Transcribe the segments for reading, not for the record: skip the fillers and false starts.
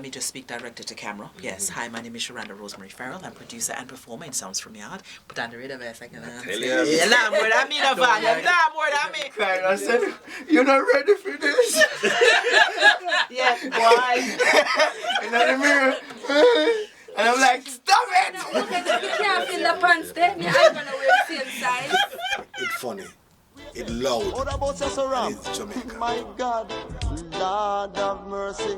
let me just speak directly to camera. Yes, hi, my name is Sherando Ferril. I'm producer and performer in Sounds From Yaad. Put on the radio if I can. Yeah, more than me, no fan. More than me. I said, you're not ready for this. Yeah, boy. In the mirror. And I'm like, stop it! You can't feel the pants there. Me, I'm gonna wear the same size. It's funny. It's loud. And it's Jamaica. My God, Lord have mercy.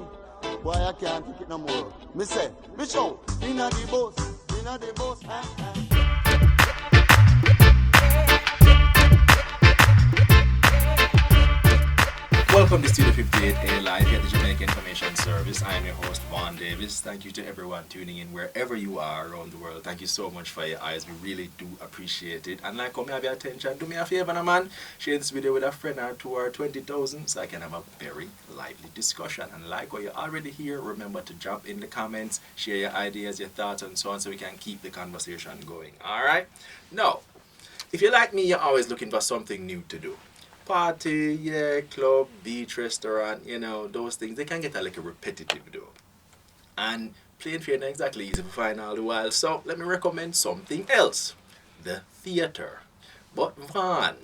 Boy, I can't take it no more. Me say, me show, inna the bus. Welcome to Studio 58A Live here at the Jamaica Information Service. I am your host, Vaughn Davis. Thank you to everyone tuning in wherever you are around the world. Thank you so much for your eyes. We really do appreciate it. And like, come have your attention. Do me a favor, man. Share this video with a friend or two or 20,000 so I can have a very lively discussion. And like what you're already here, remember to drop in the comments, share your ideas, your thoughts, and so on so we can keep the conversation going. Alright? Now, if you're like me, you're always looking for something new to do. Party, yeah, club, beach, restaurant, you know, those things, they can get a little repetitive though. And playing fair not exactly easy to find all the while, so let me recommend something else. The theatre. But Vaughn,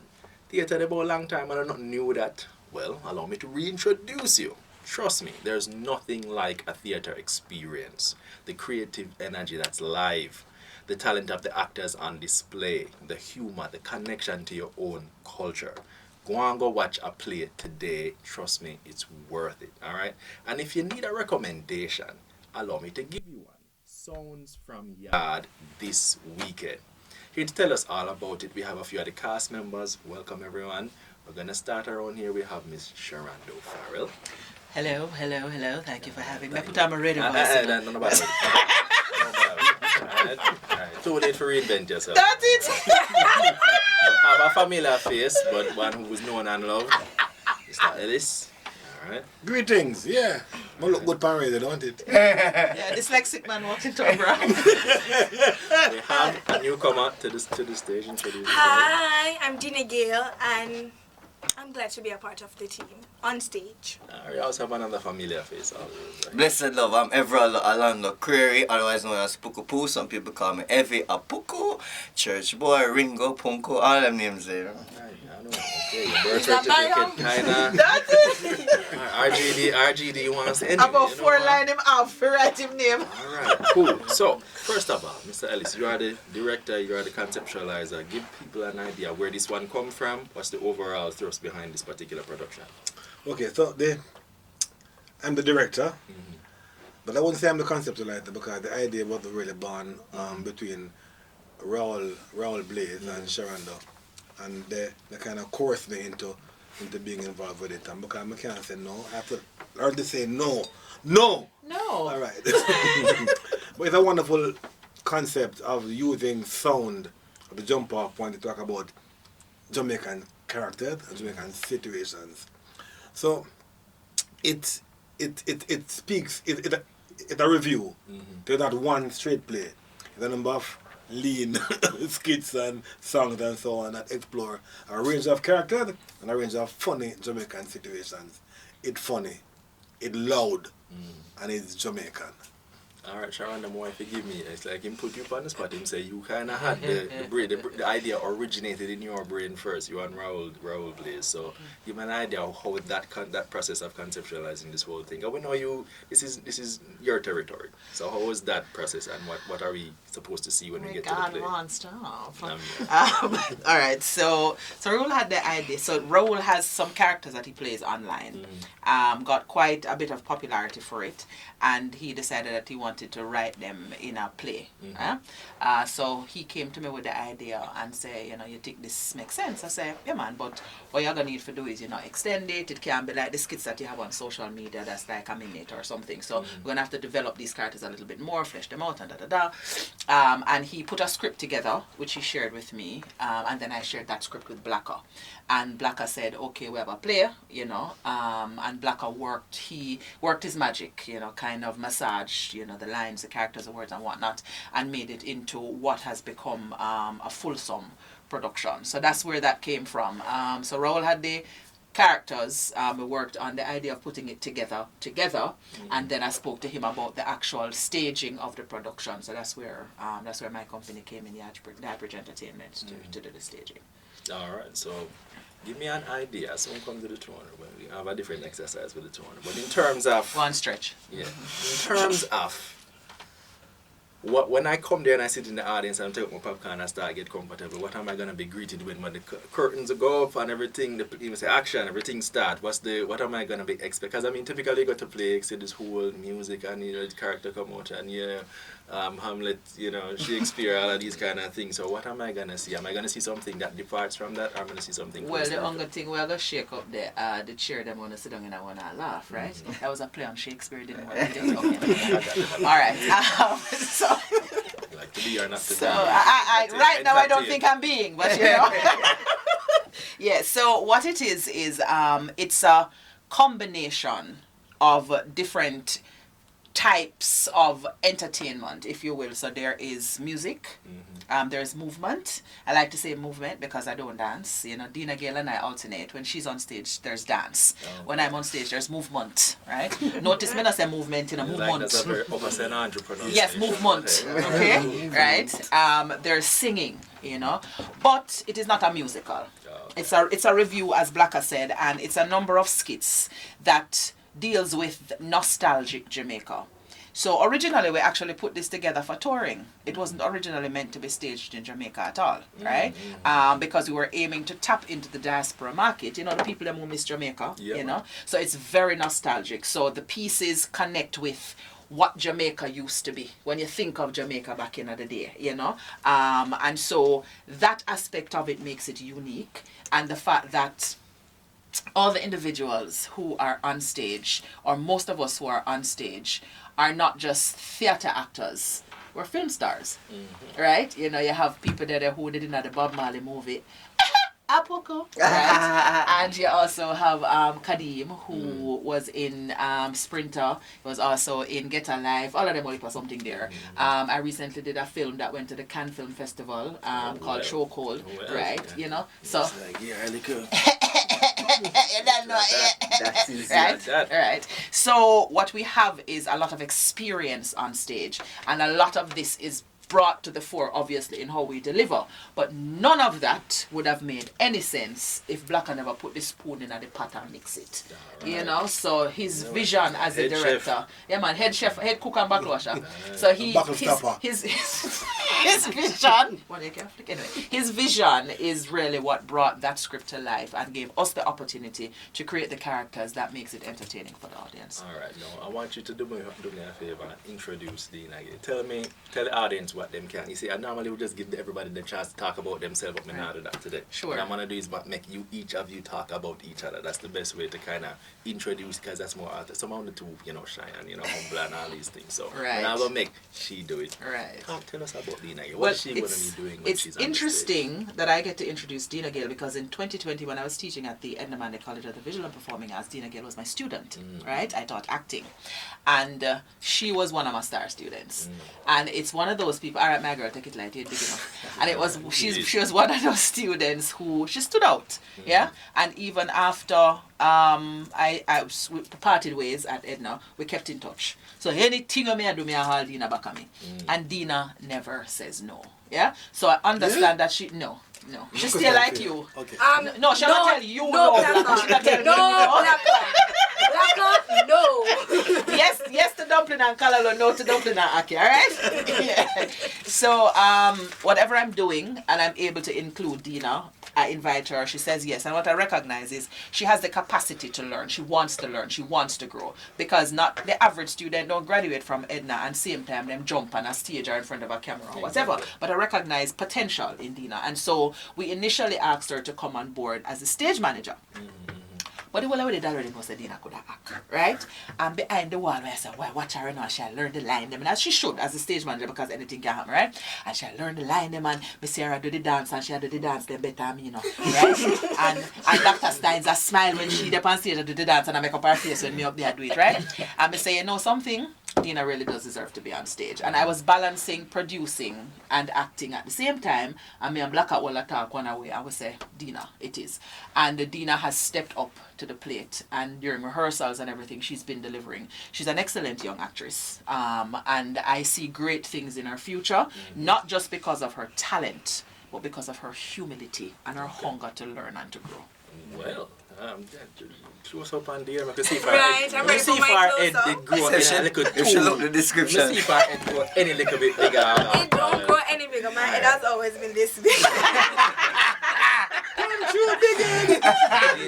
theatre they been a long time and I'm not new with that. Well, allow me to reintroduce you. Trust me, there's nothing like a theatre experience. The creative energy that's live. The talent of the actors on display. The humor, the connection to your own culture. Go and go watch a play today. Trust me, it's worth it. Alright? And if you need a recommendation, allow me to give you one. Sounds From Yaad this weekend. Here to tell us all about it, we have a few of the cast members. Welcome everyone. We're going to start around here. We have Miss Sherando Ferril. Hello. Thank you for having me. Put on my radio voice. No, about Alright. Too late for reinvent yourself. That's it. You have a familiar face, but one who is known and loved. Mr. Ellis. Alright. Greetings, yeah. I look good pan radio, don't it? Yeah, dyslexic man walking to a bra. We have a newcomer to the stage. Hi, I'm Dinagayle and I'm glad to be a part of the team on stage. We also have another familiar face always. Right? Blessed love, I'm Everaldo Creary, otherwise known as Puku Poo. Some people call me Evie Apuku, Church Boy, Ringo, Punko, all them names there. I know. Okay, your birth certificate kinda. That's it. RGD wants anything. About four line him off for write him name. Alright, cool. So, first of all, Mr. Ellis, you are the director, you are the conceptualizer. Give people an idea where this one come from. What's the overall thrust behind this particular production? Okay, so I'm the director, but I wouldn't say I'm the conceptualizer because the idea wasn't really born between Raul Blaze and Sherando. And they kind of coerced me into being involved with it. And because I can't say no, I have to learn to say no. No! All right. But it's a wonderful concept of using sound of the jump off point to talk about Jamaican characters and Jamaican situations. So it speaks, it's a review. There's not one straight play. It's a number of lean skits and songs and so on that explore a range of characters and a range of funny Jamaican situations. It's funny, it's loud, and it's Jamaican. Alright, Sharon, the more forgive me, it's like him put you on the spot. Him say you kind of had the idea originated in your brain first. You and Raul Blaze. So give me an idea of how that process of conceptualizing this whole thing. I know you. This is your territory. So how was that process, and what are we supposed to see when we get to the play? Alright, so Raul had the idea. So Raul has some characters that he plays online. Got quite a bit of popularity for it, and he decided that he wanted to write them in a play. So he came to me with the idea and say, you think this makes sense? I say, yeah man, but what you're going to need to do is, extend it. It can be like the skits that you have on social media that's like a minute or something. So we're going to have to develop these characters a little bit more, flesh them out and da-da-da. And he put a script together, which he shared with me, and then I shared that script with Blakka. And Blakka said, okay, we have a play, and Blakka worked his magic, kind of massaged, the lines, the characters, the words and whatnot, and made it into what has become a fulsome production. So that's where that came from. So Raul had the characters. We worked on the idea of putting it together, and then I spoke to him about the actual staging of the production. So that's where my company came in, the Bridge Entertainment, to do the staging. All right, so give me an idea. Someone comes to the tournament. We have a different exercise with the tournament. But in terms of... One stretch. Yeah. In terms of... When I come there and I sit in the audience and I take my popcorn and I start to get comfortable, what am I going to be greeted with when the curtains go up and everything, the people say action, everything start? What am I going to be expecting? Because I mean, typically you go to play, see this whole music and the character come out and Hamlet, Shakespeare, all of these kind of things. So what am I going to see? Am I going to see something that departs from that, or am I going to see something? Well, the only thing we're going to shake up the chair, them want to sit down and I want to laugh, right? That was a play on Shakespeare, didn't work. Okay. All right. So... Like to be or not to be. So right now I don't think I'm being, but yeah. So what it is it's a combination of different types of entertainment, if you will. So there is music, there's movement. I like to say movement because I don't dance. Dinagayle and I alternate. When she's on stage, there's dance. Oh. When I'm on stage, there's movement, right? Notice me not say movement, movement. Like that's a very upper entrepreneur. Yes, movement, okay? Right? There's singing, but it is not a musical. Oh, okay. It's a review, as Blakka said, and it's a number of skits that deals with nostalgic Jamaica. So originally we actually put this together for touring. It wasn't originally meant to be staged in Jamaica at all, right? Because we were aiming to tap into the diaspora market, the people who miss Jamaica, So it's very nostalgic. So the pieces connect with what Jamaica used to be when you think of Jamaica back in the day, and so that aspect of it makes it unique, and the fact that all the individuals who are on stage, or most of us who are on stage, are not just theatre actors. We're film stars, right? You have people there who did in the Bob Marley movie, Apoko, right? And you also have Kadeem, who was in Sprinter, was also in Get Alive. All of them were something there. I recently did a film that went to the Cannes Film Festival called Show Cold, right? So... It's like, yeah, really cool. Right. So what we have is a lot of experience on stage, and a lot of this is brought to the fore, obviously, in how we deliver. But none of that would have made any sense if Blakka never put the spoon in the pot and mix it. Right. So his vision as a director, head chef, head cook and backwasher. So his vision. His vision is really what brought that script to life and gave us the opportunity to create the characters that makes it entertaining for the audience. All right, now I want you to do me a favor and introduce Dinagayle. Tell the audience what them can. You see, I normally would just give everybody the chance to talk about themselves, but I'm not do that today. Sure. What I'm gonna do is make each of you talk about each other. That's the best way to kind of introduce, because that's more artist. Some of the two, shine and humble and all these things. So right. I'm gonna make she do it. Right. Tell us about Dinagayle. What is she gonna be doing when she's on the stage? It's interesting that I get to introduce Dinagayle, because in 2020, when I was teaching at the Edna Mandela College of the Visual and Performing Arts, Dinagayle was my student. Right? I taught acting, and she was one of my star students. And it's one of those people. All right, my girl, take it light, you're big enough. And it was she was one of those students who she stood out. Yeah. And even after we parted ways at Edna, we kept in touch. So anything I do, I hold Dina back at me. And Dina never says no. Yeah? So I understand that she no. She still like you. Okay. No, she'll not tell you no. She not tell you no. Blakka, no. Yes to dumpling and kalalo, no to dumpling and aki, alright? Yeah. So whatever I'm doing and I'm able to include Dina, I invite her, she says yes. And what I recognize is she has the capacity to learn. She wants to learn. She wants to grow. Because not the average student don't graduate from Edna and same time them jump on a stage or in front of a camera or whatever. But I recognize potential in Dina. And so we initially asked her to come on board as a stage manager. But the whole we did already know that Dina could act, right? And behind the wall, I said, well, watch her now, she'll learn the line them. And as she should, as a stage manager, because anything can happen, right? And she'll learn the line them, and Miss Sarah do the dance, and she'll do the dance them better than me, right? and Dr. Steins a smile when she up on stage and do the dance, and I make up her face when me up there do it, right? And I say, you know something? Dina really does deserve to be on stage. And I was balancing producing and acting at the same time. And me and Blakka will talk one away. I would say, Dina, it is. And Dina has stepped up to the plate. And during rehearsals and everything, she's been delivering. She's an excellent young actress. And I see great things in her future, not just because of her talent, but because of her humility and her hunger to learn and to grow. Well, close up on there. I can see if Right, I'm ready for my close-up. it grow in a little You should look the description. See if our head grow any little bit bigger. It don't grow any bigger. My head has always been this big.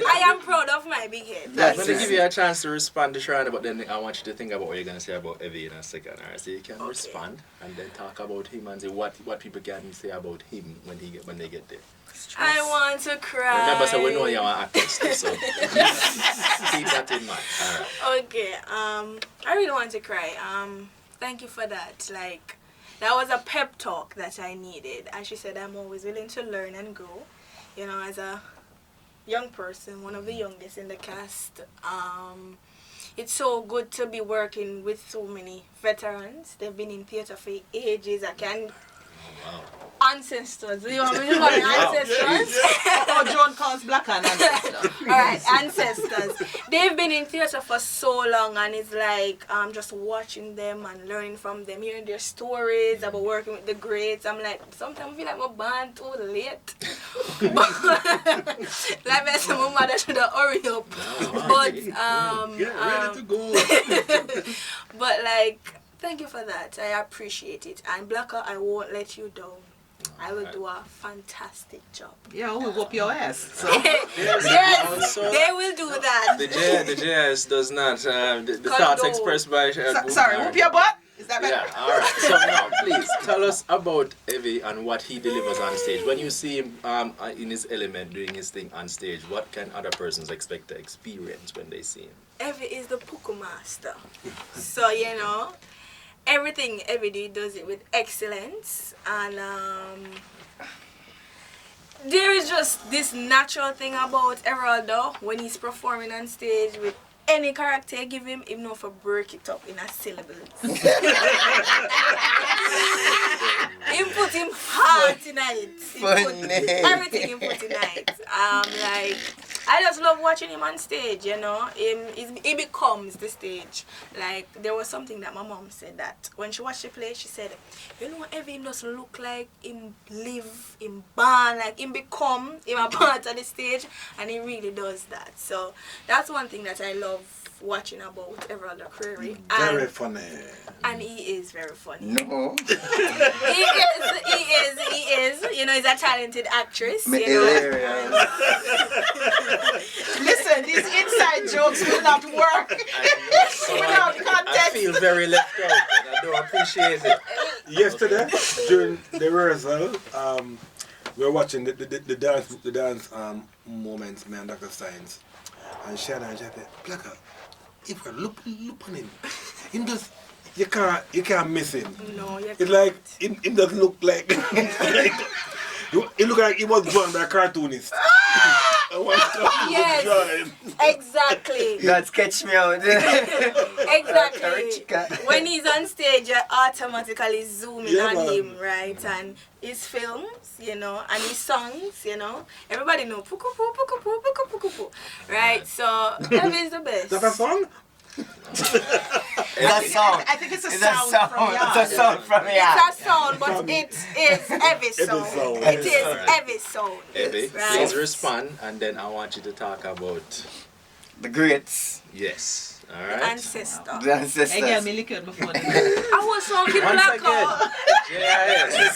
I am proud of my big head. I'm going to give you a chance to respond to Sherando, but then I want you to think about what you're going to say about Evie in a second. Alright, so you can respond and then talk about him and say what people can say about him when they get there. I want to cry. Remember, so we know you're an actress, so keep that in mind. Alright. Okay, I really want to cry. Thank you for that. Like, that was a pep talk that I needed. And she said, I'm always willing to learn and grow. You know, as a young person, one of the youngest in the cast, it's so good to be working with so many veterans. They've been in theatre for ages. Ancestors. Do you want me to call it ancestors? John calls Blakka an ancestor. Alright, ancestors. They've been in theatre for so long, and it's like just watching them and learning from them, hearing their stories about working with the greats. I'm like, sometimes I feel like my band too late. Like I said, my mother should have hurry up. But Get ready to go. but like, thank you for that. I appreciate it. And Blakka, I won't let you down. I will do a fantastic job. Yeah, we'll whoop your ass. So. Yes, they will do that. The JS does not, the thoughts expressed by... Sorry, whoop your butt? Is that better? Yeah, alright. So now, please, tell us about Evie and what he delivers on stage. When you see him in his element, doing his thing on stage, what can other persons expect to experience when they see him? Evie is the puku master. So, you know, everything Evie does it with excellence. And there is just this natural thing about Everaldo when he's performing on stage with any character I give him know for break it up in a syllable. Him put him heart in it. Everything him put in it. Like, I just love watching him on stage, you know. He becomes the stage. Like, there was something that my mom said that when she watched the play, she said, you know, Evie doesn't look like him live, him born, like him become him a part of the stage, and he really does that. So that's one thing that I love watching about Everaldo Creary. Very funny. And he is very funny. No. He is. You know, he's a talented actress. Me You know. hilarious. Listen, these inside jokes will not work without context. I feel very left out and I don't appreciate it. Yesterday, during the rehearsal, we were watching the dance moments, me and Dr. Science. And Shannon and Jack said, Blakka, if you look on him, you can't miss him. No, you It's can't. like, it doesn't look like, it look like he was drawn by a cartoonist. Yes, exactly. God, sketch me out. Exactly. When he's on stage, you automatically zoom in on man. him, right? And his films, you know, and his songs, you know. Everybody know puku pu, puku pu, puku puku pu. Right? So, Evie's the best. Is that a song? It's a sound. I think it's a It's sound from Yaad. It's a sound from Yaad. It's a sound, but it is Evie's sound. sound. It is Evie's sound. Evie, Right. please respond and then I want you to talk about... The greats. Yes. The Alright. ancestor. The ancestors. I get me liquid before the I was so Once Blakka. again, JIS.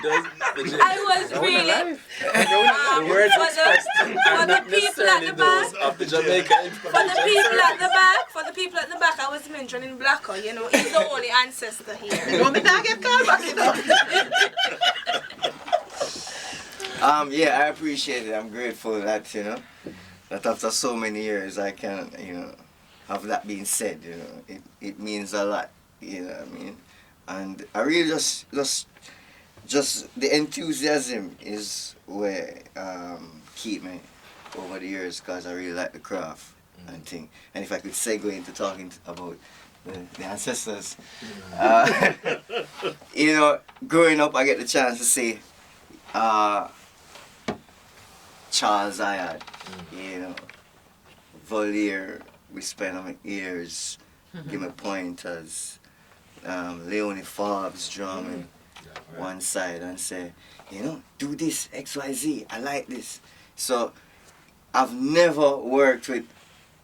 I was really... The words for expressed are the not people at necessarily the those back. of the Jamaica For the people at the back, I was mentioning Blakka, you know, he's the only ancestor here. You want me to get called back, you know? Yeah, I appreciate it. I'm grateful that, you know, that after so many years I can, you know, have that being said, you know. It means a lot, you know what I mean? And I really just the enthusiasm is where keep me over the years, because I really like the craft and thing. And if I could segue into talking about the ancestors. You know, growing up, I get the chance to see Charles Ayad, you know, Voliere, we spent on my ears, give me pointers, Leonie Forbes drumming one side and say, you know, do this, XYZ, I like this. So I've never worked with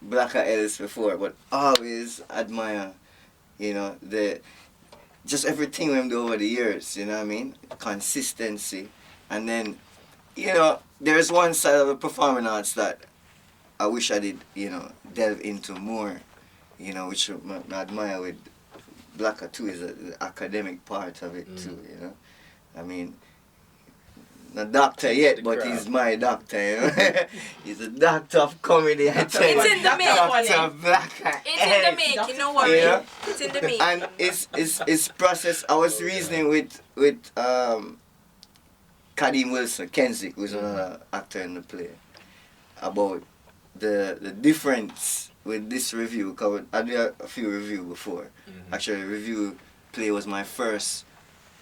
Blakka Ellis before, but always admire, you know, just everything we do over the years, you know what I mean? Consistency. And then, you know, there's one side of the performing arts that I wish I did, you know, delve into more, you know, which I admire with Blakka too, is the academic part of it too, you know. I mean, not doctor yet, but he's my doctor, you know. He's a doctor of comedy, I tell you. It's in the making. Dr. Blakka It's in the making, no worry. Yeah. It's in the making. And it's process. I was reasoning with Kadeem Wilson, Kenzie, who's another actor in the play, about the difference with this review. Cause I did a few reviews before. Actually, review play was my first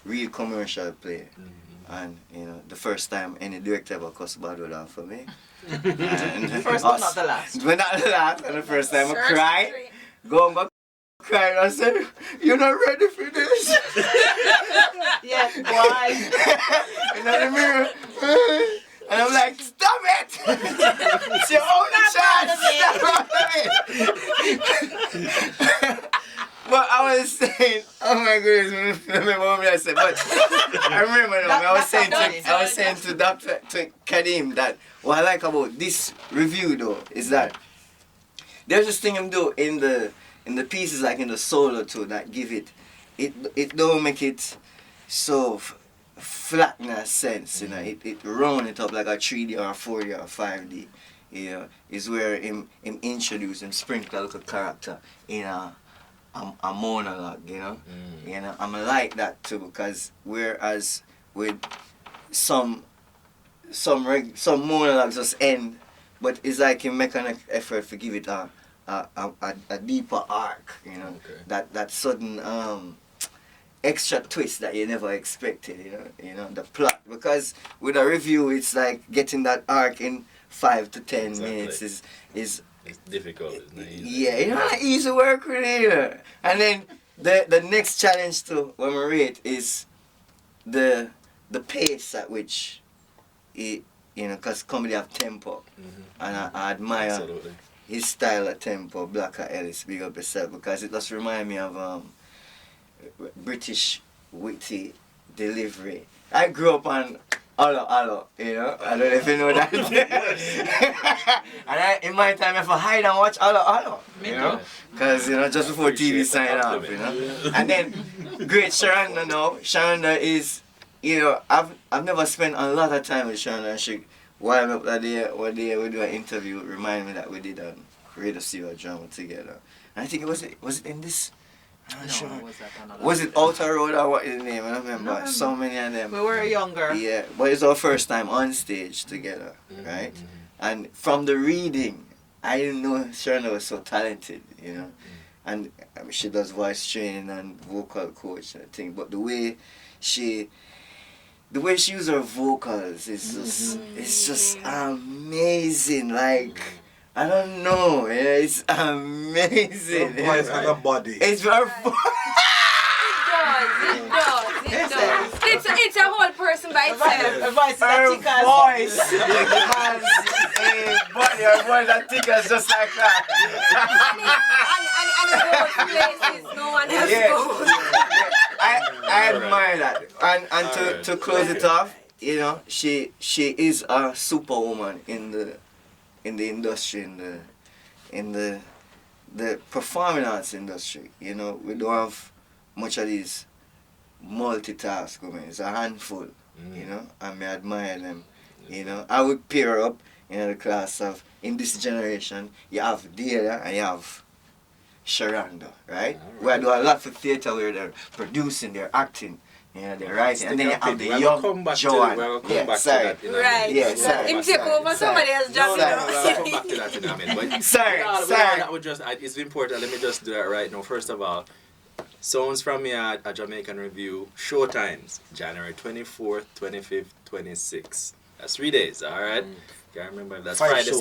real commercial play. And, you know, the first time any director ever cussed bad word out for me. And First but not the last. But not the last. And the first time I cried, go back crying, I said, you're not ready for this. Yeah, why? In the mirror. And I'm like, stop it! It's your only chance! Stop it! But I was saying, oh my goodness, I remember what I said, but I remember now, I was saying to Dr. to Kadeem that what I like about this review though is that there's this thing I'm doing in the pieces, like in the solo too, that give it don't make it so flat in a sense, you know, it round it up like a 3D or a 4D or a 5D, you know, is where him introduce and sprinkle a little character in a monologue, you know. You know, I'm like that too, because whereas with some monologues just end, but it's like him make an effort to give it a deeper arc, you know. Okay. That sudden extra twist that you never expected, you know, the plot, because with a review it's like getting that arc in 5 to 10 minutes is it's difficult, isn't it? Yeah, you know, not easy work with it, you know. And then the next challenge to when we rate is the pace at which it, you know, because comedy have tempo, and I admire his style of tempo. Blakka Ellis, big up yourself, because it just remind me of British witty delivery. I grew up on Hello, you know, I don't know if you know that. And in my time, I have to hide and watch Hello, you know, because, you know, just before TV signed off, you know. And then, great Sherando now. Sherando is, you know, I've never spent a lot of time with Sherando. She, while up that day, one day we do an interview, remind me that we did a Radio Studio drama together. And I think was it in this? I'm not sure. Was it Outer Road or what is the name? I don't remember. No. So many of them. We were younger. Yeah, but it's our first time on stage together, right? And from the reading, I didn't know Sherando was so talented, you know. And I mean, she does voice training and vocal coach and everything. But the way she uses her vocals is just amazing. Like, I don't know, it's amazing. Her voice has a body. It's her voice. It does. It's a whole person by itself. Her voice has a body. Her voice that tickles just like that. And it goes places no one else goes. I admire that. And to close it off, you know, she is a superwoman in the industry, in the performing arts industry. You know, we don't have much of these multitask women. It's a handful, you know, and I admire them. You know, I would pair up in the class of, in this generation, you have Delia and you have Sherando, right? We do a lot for theatre where they're producing, they're acting, Yeah, they're right. And then you have the We're young come back Joan. to, Yeah, back sorry. to that. Right. Yeah, sorry. Him take over somebody else's job. No, we'll come back to that in a minute. But Sorry, with all sorry. that, it's important. Let me just do that right now. First of all, Sounds From Yaad, a Jamaican review, showtimes, January 24th, 25th, 26th. That's 3 days, all right? Can't remember. That's 5 Friday, shows.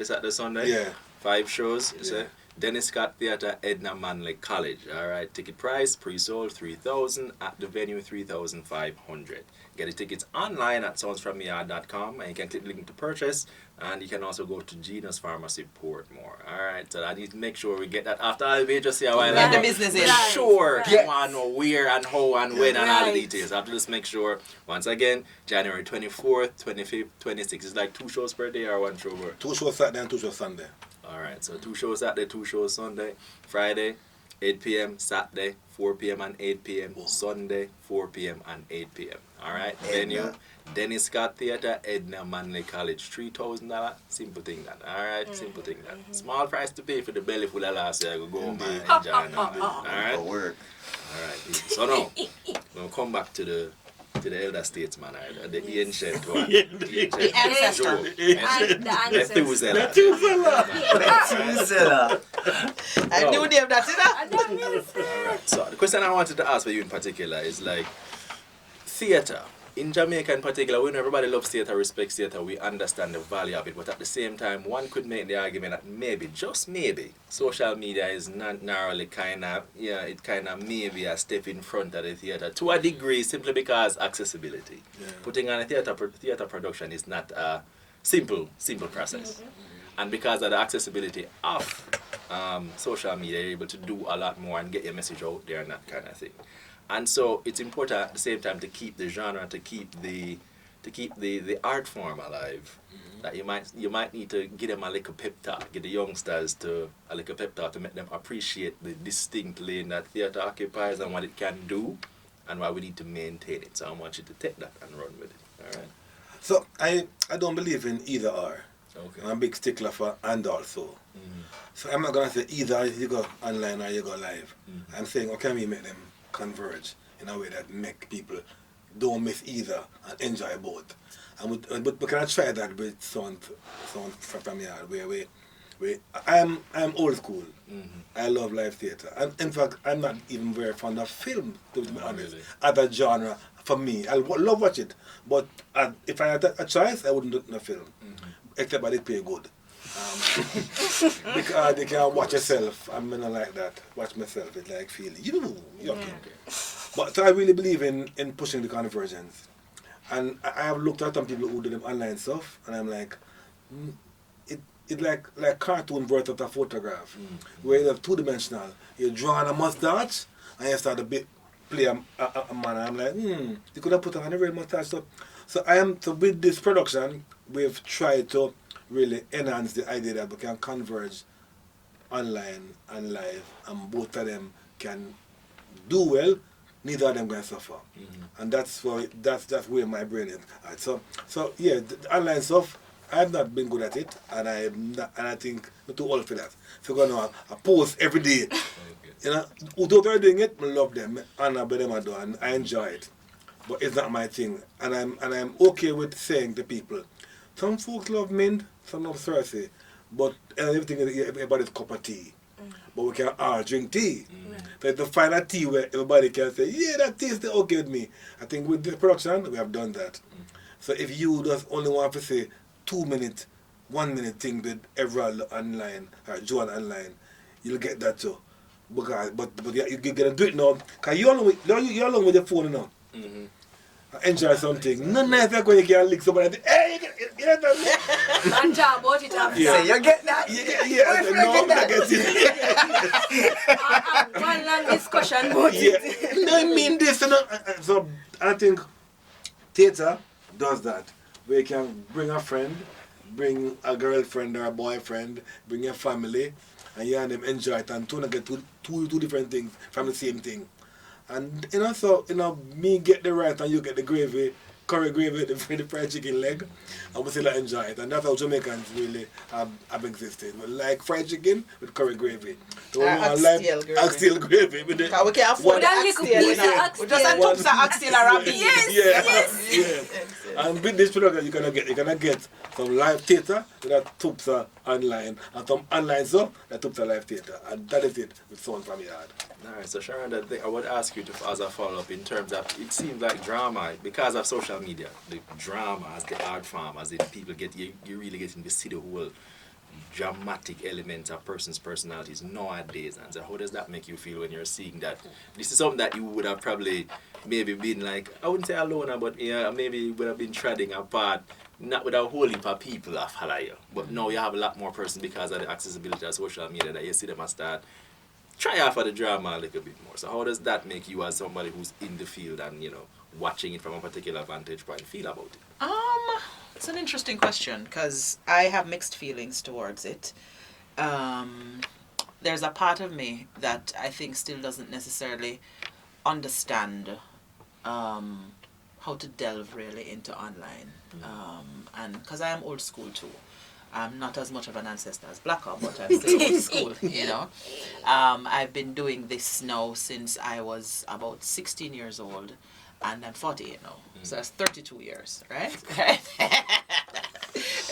Saturday, Sunday. Yeah. 5 shows, you Yeah. say. Dennis Scott Theatre, Edna Manley College. All right, ticket price pre-sold $3,000, at the venue $3,500. Get the tickets online at soundsfromyaad.com, and you can click the link to purchase. And you can also go to Gina's Pharmacy Portmore. All right, so I need to make sure we get that after all we just see how I Get the like. business in. We're Right. sure Right. you want to know where and how and when and all the Right. details. I have to just make sure. Once again, January 24th, 25th, 26th. It's like 2 shows per day or 1 show per. 2 shows Saturday and 2 shows Sunday. Alright, so 2 shows Saturday, 2 shows Sunday. Friday, 8 p.m. Saturday, 4 p.m. and 8 p.m. Sunday, 4 p.m. and 8 p.m. Alright, venue, Dennis Scott Theatre, Edna Manley College, $3,000. Simple thing that. Alright, simple thing that. Small price to pay for the belly full of last year. Go home and enjoy. Alright? For work. Alright, so now, we'll come back to the elder statesman, the ancient one. The ancestor. And the ancestor. Methuselah. Methuselah. I knew them that, you know? Alright, so the question I wanted to ask for you in particular is like theatre. In Jamaica in particular, when everybody loves theatre, respects theatre, we understand the value of it, but at the same time, one could make the argument that maybe, just maybe, social media is not narrowly it kind of maybe a step in front of the theatre to a degree simply because accessibility. Yeah. Putting on a theatre production is not a simple process. And because of the accessibility of social media, you're able to do a lot more and get your message out there and that kind of thing. And so it's important at the same time to keep the genre, to keep the art form alive. That you might need to give them a little pep talk, give the youngsters a little pep talk to make them appreciate the distinct lane that theatre occupies and what it can do, and why we need to maintain it. So I want you to take that and run with it. All right. So I don't believe in either or. Okay. I'm a big stickler for and also. So I'm not gonna say either you go online or you go live. I'm saying, okay, we make them converge in a way that make people don't miss either and enjoy both. And but we cannot try that with Sounds From Yaad, where I'm old school. I love live theatre, and in fact I'm not even very fond of film, to be honest. Really? Other genre for me, I love watch it, but if I had a choice, I wouldn't do it in a film, except I did pay good. Because you can watch yourself. I'm not like that. Watch myself. It's like feeling okay. But so I really believe in pushing the convergence. And I have looked at some people who do them online stuff, and I'm like, it's like cartoon versus a photograph, where you have 2-dimensional. You draw on a mustache, and you start to play a man. I'm like, you could have put on a real mustache. So with this production, we've tried to really enhance the idea that we can converge online and live, and both of them can do well. Neither of them going to suffer, and that's where my brain is. Right, so yeah, the online stuff, I've not been good at it, and I think I'm too old for that. So I'm gonna post every day. Okay. You know, whoever are doing it, I love them, and I them I do, and I enjoy it. But it's not my thing, and I'm okay with saying to people, some folks love mint, some love Cersei, but everything is everybody's cup of tea. But we can all drink tea. So to find a tea where everybody can say, yeah, that tastes okay with me. I think with this production, we have done that. So if you just only want to say 2 minute, 1 minute thing with Everaldo online, or Joan online, you'll get that too. But you're going to do it now, because you're along with your phone now. Enjoy something. Not nice like when you can lick somebody. Hey, you know that? And talk about it after. Yeah, you get that? I get it. One long discussion about it. No, I mean this. So I think theatre does that. Where you can bring a friend, bring a girlfriend or a boyfriend, bring your family, and you and them enjoy it, and get two different things from the same thing. And so me get the rice and you get the gravy curry gravy with the fried chicken leg, and we still enjoy it. And that's how Jamaicans really have existed. We like fried chicken with curry gravy. So we want oxtail gravy. With the, we can't afford the oxtail. We just have tubs of oxtail around beef. Yes. And with this product, you're gonna get some live theatre that tubs are online, and some online stuff that tubs are live theatre, and that is it with Sounds From Yaad. Alright, so Sherando, I would ask you to, as a follow-up, in terms of, it seems like drama, because of social media, the drama as the art form, as the people get, you really get to see the whole dramatic elements of person's personalities nowadays. And so how does that make you feel when you're seeing that? This is something that you would have probably maybe been like, I wouldn't say alone, but yeah, maybe you would have been treading apart, not with a whole heap of people that follow you. But now you have a lot more persons because of the accessibility of social media that you see them start try out for the drama a little bit more. So how does that make you, as somebody who's in the field and, you know, watching it from a particular vantage point, feel about it? It's an interesting question because I have mixed feelings towards it. There's a part of me that I think still doesn't necessarily understand how to delve really into online. And because I am old school too. I'm not as much of an ancestor as Blakka, but I'm still old school, you know. I've been doing this now since I was about 16 years old, and I'm 48 now. So that's 32 years, right?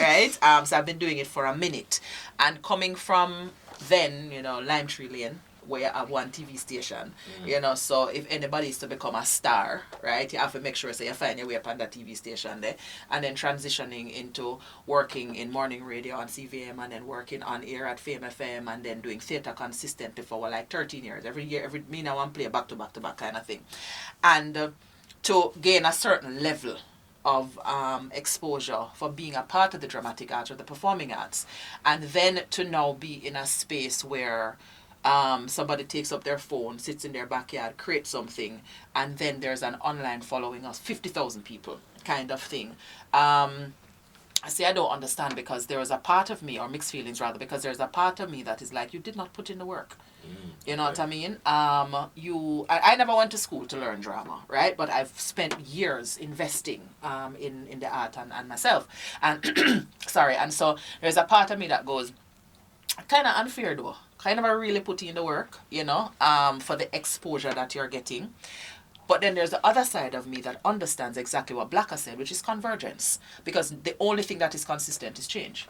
Right? So I've been doing it for a minute. And coming from then, you know, Lime Tree Lane, where you have one TV station, you know, so if anybody is to become a star, right, you have to make sure so you find your way up on that TV station there, and then transitioning into working in morning radio on CVM, and then working on air at Fame FM, and then doing theatre consistently for like 13 years. Every year, me now one play back to back kind of thing. And to gain a certain level of exposure for being a part of the dramatic arts or the performing arts, and then to now be in a space where somebody takes up their phone, sits in their backyard, creates something, and then there's an online following us, 50,000 people kind of thing. I say I don't understand, because there is a part of me, or mixed feelings rather, because there's a part of me that is like, you did not put in the work. You know what I mean? I never went to school to learn drama, right? But I've spent years investing in the art and myself. And sorry, and so there's a part of me that goes, kind of unfair though. Kind of really put in the work, you know, for the exposure that you're getting. But then there's the other side of me that understands exactly what Blakka said, which is convergence. Because the only thing that is consistent is change.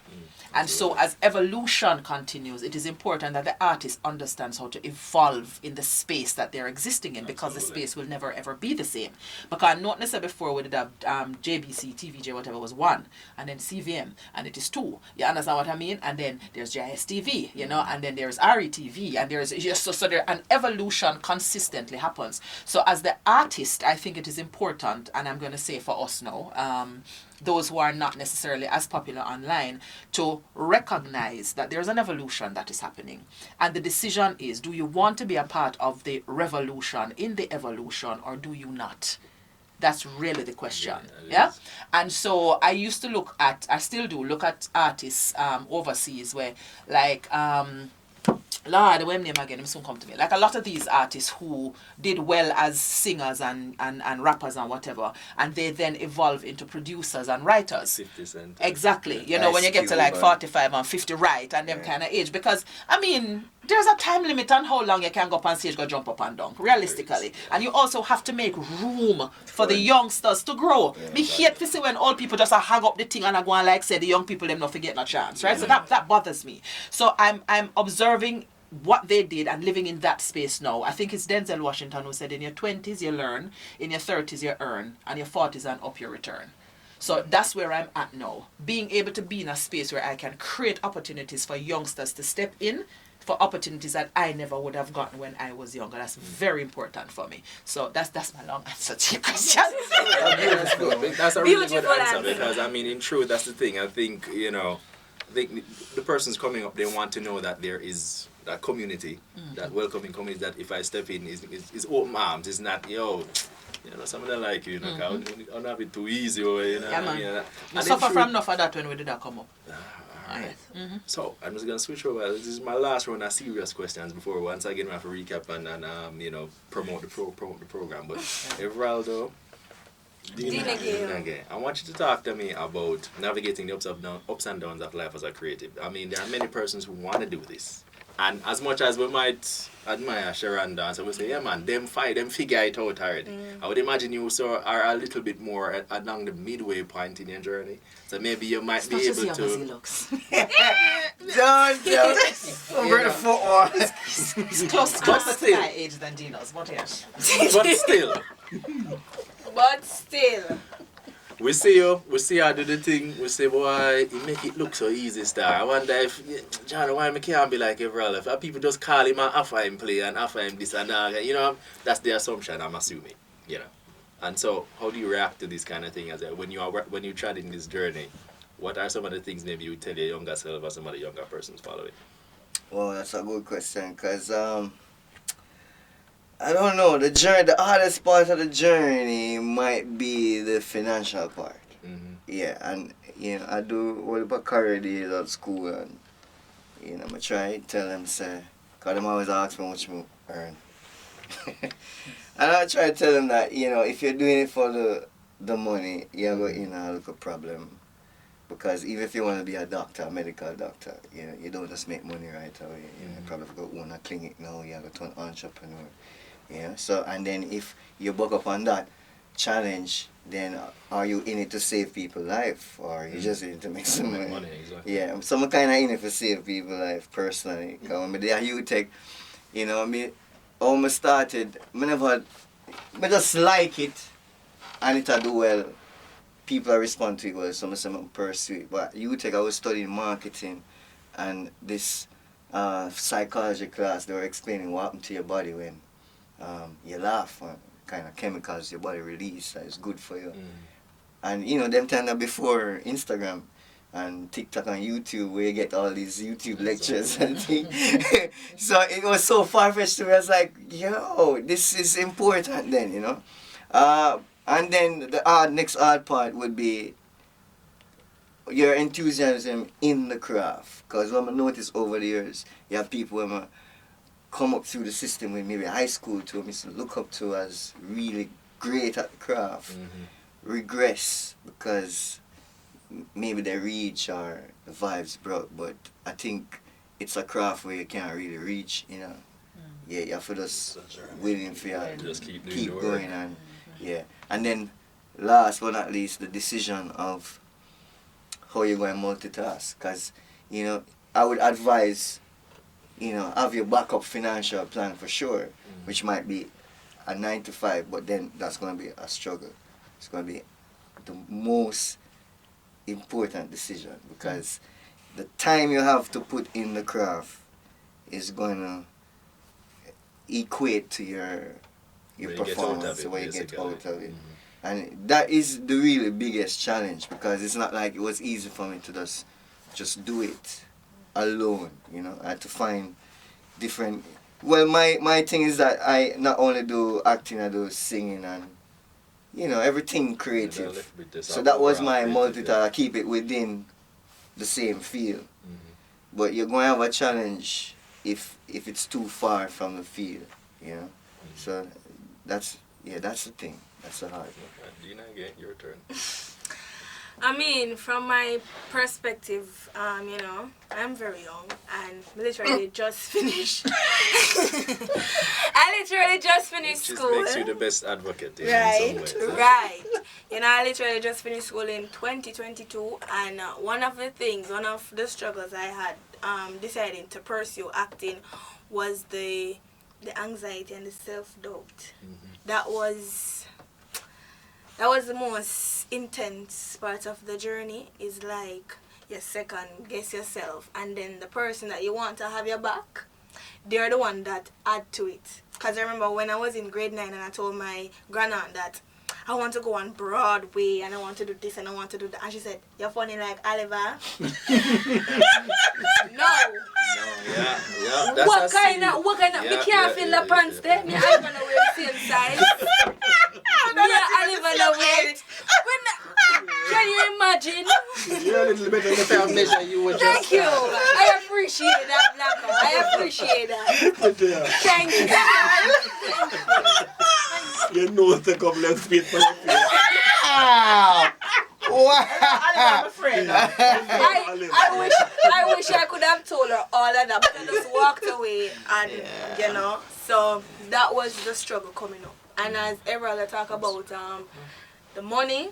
And so as evolution continues, it is important that the artist understands how to evolve in the space that they're existing in, because the space will never ever be the same. Because I noticed that before we did have JBC, TVJ, whatever was 1, and then CVM, and it is 2. You understand what I mean? And then there's JISTV, you know, and then there's RETV, and there's so there an evolution consistently happens. So as the artist, I think it is important, and I'm going to say for us now, those who are not necessarily as popular online, to recognize that there's an evolution that is happening. And the decision is, do you want to be a part of the revolution, in the evolution, or do you not? That's really the question. Yeah? And so I used to I still do look at artists overseas where, like, Lord, when name again, him soon come to me. Like a lot of these artists who did well as singers and rappers and whatever, and they then evolve into producers and writers. 50 Cent. Exactly. You know, when you get to like 45 and 50, right, and them kind of age. Because, I mean, there's a time limit on how long you can go up on stage, go jump up and down, realistically. And you also have to make room for the youngsters to grow. Me hate to see when old people just hang up the thing and I go and like say the young people them not forget no chance, right? So that bothers me. So I'm observing what they did and living in that space now. I think it's Denzel Washington who said, in your 20s you learn, in your 30s you earn, and your 40s and up your return. So that's where I'm at now. Being able to be in a space where I can create opportunities for youngsters to step in, for opportunities that I never would have gotten when I was younger. That's very important for me. So that's my long answer to your question. That's a really good answer, because I mean, in truth, that's the thing. I think, you know, the person's coming up, they want to know that there is that community, that welcoming community, that if I step in is open arms. It's not, yo, you know, some of them like you, know, I don't have it too easy, or, you know. Yeah, man. I mean, you suffer from enough of that when we did that come up. Alright. So I'm just gonna switch over. This is my last round of serious questions before once again we have to recap and you know, promote the program. But Everaldo, Dinagayle. I want you to talk to me about navigating the ups and downs of life as a creative. I mean, there are many persons who want to do this. And as much as we might admire Sherando, and so we say, yeah man, them figure it out already. I would imagine you are a little bit more along the midway point in your journey. So maybe you might be able As he to... looks. Don't over the football. He's close to my age than Dino's, but yes. But still, we see you do the thing, we say, boy, you make it look so easy, star. I wonder if, John, why I can't be like Everaldo? If people just call him and offer him play and offer him this and that, you know, that's the assumption, I'm assuming, you know. And so, how do you react to this kind of thing as when you tread in this journey? What are some of the things maybe you tell your younger self or some of the younger persons following? Well, that's a good question, because I don't know, the hardest part of the journey might be the financial part. Mm-hmm. Yeah, and you know, I do all the career days at school, and you know, I try to tell them, say, because them always ask me how much I earn. And I try to tell them that, you know, if you're doing it for the money, you're going to look a problem. Because even if you want to be a doctor, a medical doctor, you know, you don't just make money right away. You know, you probably go own a clinic now, you have to turn entrepreneur. Yeah, so, and then if you buck up on that challenge, then are you in it to save people's life, or you just in it to make some money? Exactly. Yeah, so I'm kind of in it to save people's life personally. Because when I did a U-Tech, you know, how I started, I just like it, and it do well. People respond to it well, so I pursue it. But U-Tech, I was studying marketing, and this psychology class, they were explaining what happened to your body when you laugh, and kind of chemicals your body release that is good for you. And you know, them time that before Instagram and TikTok and YouTube, where you get all these YouTube lectures and things. So it was so far-fetched to me. I was like, yo, this is important then, you know. And then the next hard part would be your enthusiasm in the craft. Because what I noticed over the years, you have people who come up through the system with maybe high school to look up to as really great at the craft, regress because maybe their reach or the vibes broke. But I think it's a craft where you can't really reach, you know. Yeah, you have to just willing for you just keep going and yeah. And then last but not least, the decision of how you're going to multitask. Because, you know, I would advise, you know, have your backup financial plan for sure, which might be a 9 to 5, but then that's going to be a struggle. It's going to be the most important decision because the time you have to put in the craft is going to equate to your performance, the way you get out of it. And that is the really biggest challenge because it's not like it was easy for me to just do it alone, you know. I had to find different... Well, my thing is that I not only do acting, I do singing and, you know, everything creative. So that was my multitask. I keep it within the same field. But you're going to have a challenge if it's too far from the field, you know. So that's the thing. That's the hard one. Dina, again, your turn. I mean, from my perspective, you know, I'm very young and literally just finished. I literally just finished school. Which makes you the best advocate in right, some ways. Right. You know, I literally just finished school in 2022 and one of the struggles I had deciding to pursue acting was the anxiety and the self-doubt. That was the most intense part of the journey. Is like you second guess yourself, and then the person that you want to have your back, they're the one that add to it. Because I remember when I was in grade 9 and I told my grandaunt that I want to go on Broadway and I want to do this and I want to do that, and she said, "You're funny like Oliver." No. Yeah. That's What kind of? Me can't feel the pants there. Me Oliver no wear the same size. Me Oliver no wear it. Can you imagine? You're a little bit of a measure you were just... Thank you. I appreciate that, Blakka. I appreciate that. Thank you. You know, take up less space for your face. Wow! Wow! I'm afraid. I wish I could have told her all of that, but I just walked away and you know. So that was the struggle coming up. And as Everaldo talk about the money,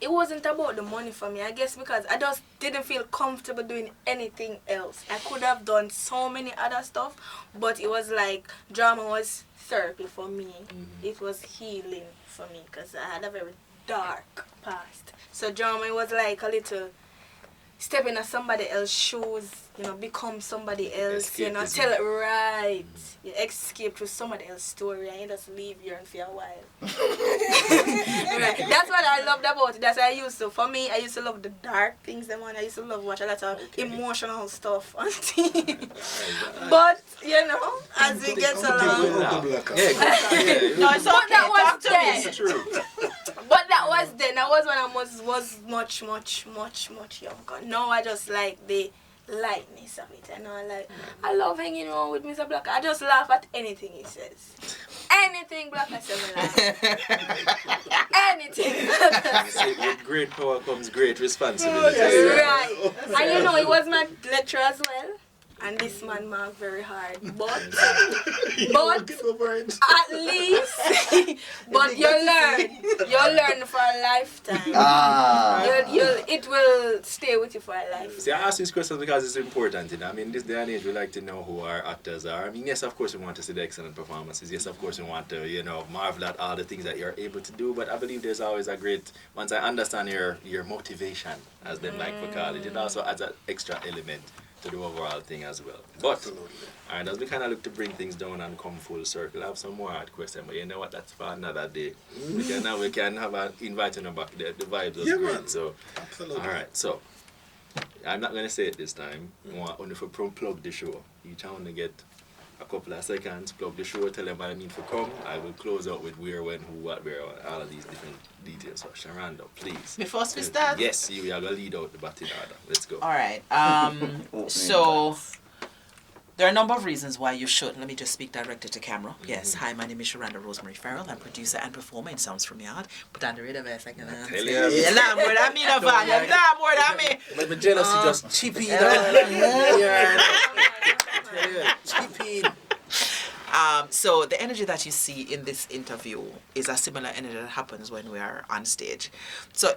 it wasn't about the money for me. I guess because I just didn't feel comfortable doing anything else. I could have done so many other stuff, but it was like drama was therapy for me. It was healing for me because I had a very dark past. So drama was like a little step into somebody else's shoes, you know, become somebody else, you know, tell it right. You escape through somebody else's story and you just leave here for a while. Right. That's what I loved about it. That's what I used to. For me, I used to love the dark things. I used to love watch a lot of emotional stuff on TV. But, you know, as we get along. No, it's okay. That was then. It's true. But that was then. That was when I was much younger. Now I just like the lightness of it. And I love hanging around with Mr. Blakka. I just laugh at anything he says. Anything Blakka says, I laugh. Anything. With great power comes great responsibility. Right. And you know, he was my lecturer as well. And this man marked very hard. But at least, but you learn for a lifetime. It will stay with you for a lifetime. See, I ask these questions because it's important. You know? I mean, this day and age, we like to know who our actors are. I mean, yes, of course, we want to see the excellent performances. Yes, of course, we want to, you know, marvel at all the things that you're able to do. But I believe there's always a great, once I understand your motivation, as them like to call it, it also adds an extra element to the overall thing as well. But, alright, as we kind of look to bring things down and come full circle, I have some more hard questions, but you know what, that's for another day. We can have an inviting them back, the vibes was great. Man. So, alright, so, I'm not going to say it this time. I want only to plug the show. Each one to get a couple of seconds, plug the show, tell them what I need to come. I will close out with where, when, who, what, where, all of these different details. So, Sherando, please. Before we start? Yes, you are going to lead out the batting order. Let's go. All right. So, there are a number of reasons why you should. Let me just speak directly to camera. Yes. Hi, my name is Sherando Ferril. I'm producer and performer in Sounds From Yaad. Put on the radio a second. My jealousy just chippy. So the energy that you see in this interview is a similar energy that happens when we are on stage. So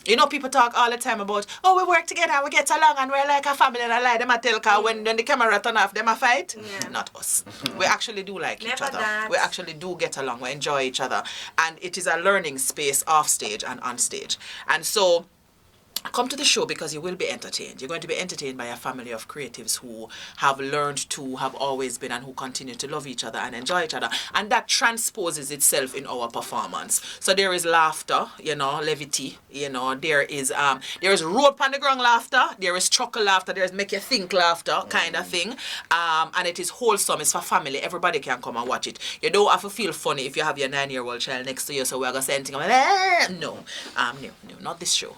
you know, people talk all the time about, oh, we work together, we get along, and we're like a family, and I like them, I tell car when the camera turn off, them a fight. Yeah. Not us. We actually do like each other. We actually do get along, we enjoy each other. And it is a learning space off stage and on stage. And so, come to the show because you will be entertained. You're going to be entertained by a family of creatives who have learned to, have always been, and who continue to love each other and enjoy each other. And that transposes itself in our performance. So there is laughter, you know, levity, you know, there is rope on the ground laughter, there is chuckle laughter, there is make you think laughter kind of thing. And it is wholesome, it's for family. Everybody can come and watch it. You don't have to feel funny if you have your 9-year-old child next to you, so we're going to say anything. No, not this show.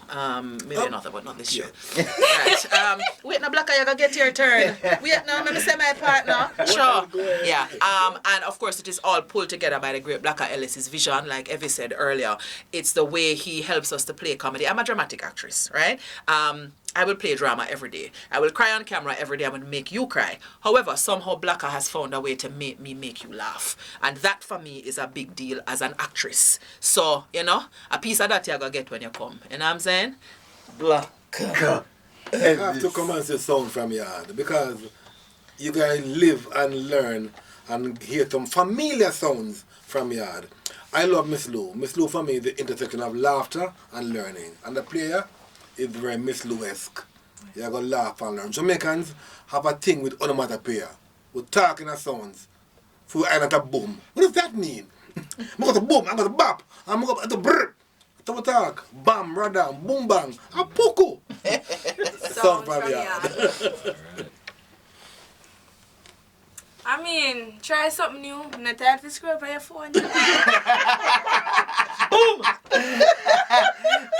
Maybe another, but not this show. Right. Wait, now, Blakka, you're going to get your turn. Wait, now, let me say my partner. Sure. Yeah. And of course, it is all pulled together by the great Blakka Ellis' vision, like Evie said earlier. It's the way he helps us to play comedy. I'm a dramatic actress, right? I will play drama every day. I will cry on camera every day. I will make you cry. However, somehow Blakka has found a way to make you laugh. And that for me is a big deal as an actress. So, you know, a piece of that you're going to get when you come. You know what I'm saying? Blakka. I have to come and say Sound From Yaad because you guys live and learn and hear some familiar sounds from Yaad. I love Miss Lou. Miss Lou for me is the intersection of laughter and learning. And the player is very Miss Lou-esque. You're going to laugh and learn. Jamaicans have a thing with onomatopoeia. We talk in a sounds. For I got a boom. What does that mean? I got a boom, I got a bop, I got a brr. Talk, bam, radam, boom, bang, a puku. Sound From Yaad. I mean, try something new. Not tired to scroll by your phone. Boom!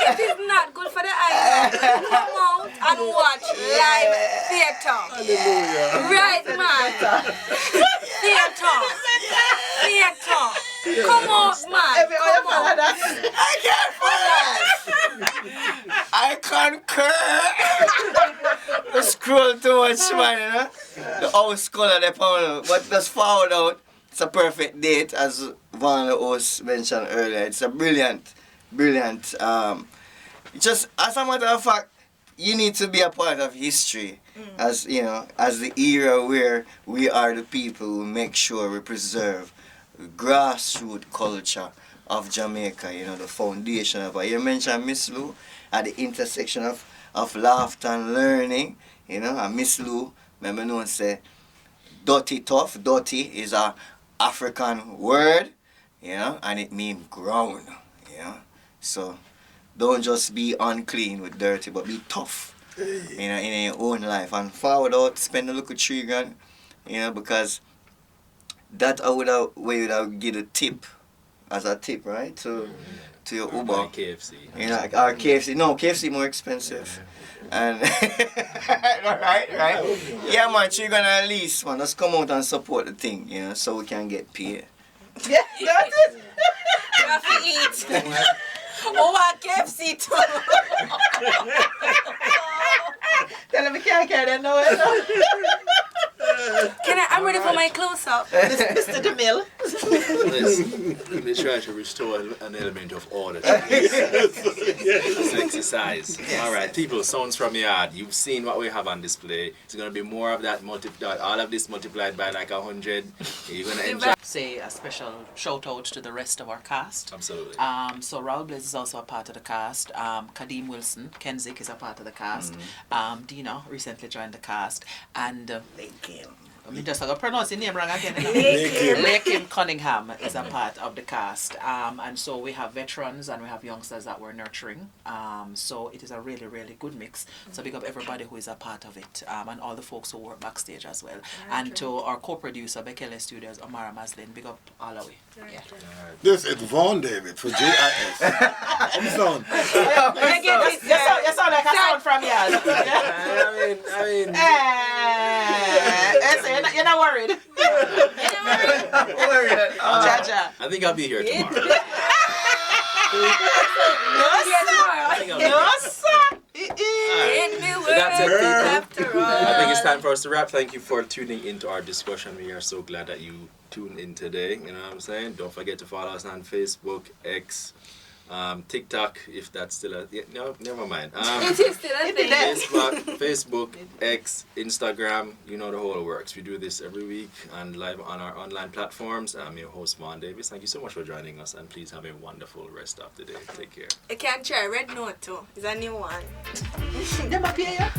It is not good for the eyes. Come out and watch live theater. Hallelujah. Right, man. Theater. Come on, man. Every other Come on. fella that. I can't follow that. I concur. The scroll too much, man, you know. The house color, they found, but just found out it's a perfect date, as one of the hosts mentioned earlier. It's a brilliant. Just as a matter of fact, you need to be a part of history, as you know, as the era where we are the people who make sure we preserve grassroots culture of Jamaica. You know, the foundation of it. You mentioned Miss Lou at the intersection of laughter and learning. You know, and Miss Lou, remember no one say, dirty tough. Dirty is a African word, you know, and it means ground. You know, so. Don't just be unclean with dirty, but be tough, you know, in your own life. And forward out, spend a little $3,000, you know, because that I would have give a tip, as a tip, right, to your Uber. KFC. You know, our KFC. No, KFC more expensive. And right. Yeah, man, $3,000 at least, man. Let's come out and support the thing, you know, so we can get paid. Yeah, that's it. You have to eat. Oh, I KFC too. Tell him we can't carry that no. I'm ready for my close-up. Mr. DeMille. Listen, let me try to restore an element of order to this exercise. All right, people, Sounds From Yaad. You've seen what we have on display. It's going to be more of that all of this multiplied by like 100. You're going to enjoy. Say a special shout out to the rest of our cast. Absolutely. So Raul Blaze is also a part of the cast. Kadeem Wilson, Kenzik is a part of the cast. Dina recently joined the cast, and I mean, just I pronounce the name wrong again. Lakim Cunningham is a part of the cast, and so we have veterans and we have youngsters that we're nurturing. So it is a really, really good mix. So big up everybody who is a part of it, and all the folks who work backstage as well. And to our co-producer, Bekele Studios, Amara Maslin, big up all the way. Yeah. This is Von David for JIS. I'm sound. You sound like a sound from Yaad. I mean. You're not worried. Jaja. I think I'll be here tomorrow. No, sir. So that's it, people. I think it's time for us to wrap. Thank you for tuning into our discussion. We are so glad that you tuned in today. You know what I'm saying? Don't forget to follow us on Facebook, X, TikTok, if that's still a... Yeah, no, never mind. It is still a thing. Facebook, X, Instagram, you know the whole works. We do this every week and live on our online platforms. I'm your host, Vaughn Davis. Thank you so much for joining us, and please have a wonderful rest of the day. Take care. I can try Red Note too. It's a new one. Them up here, yeah?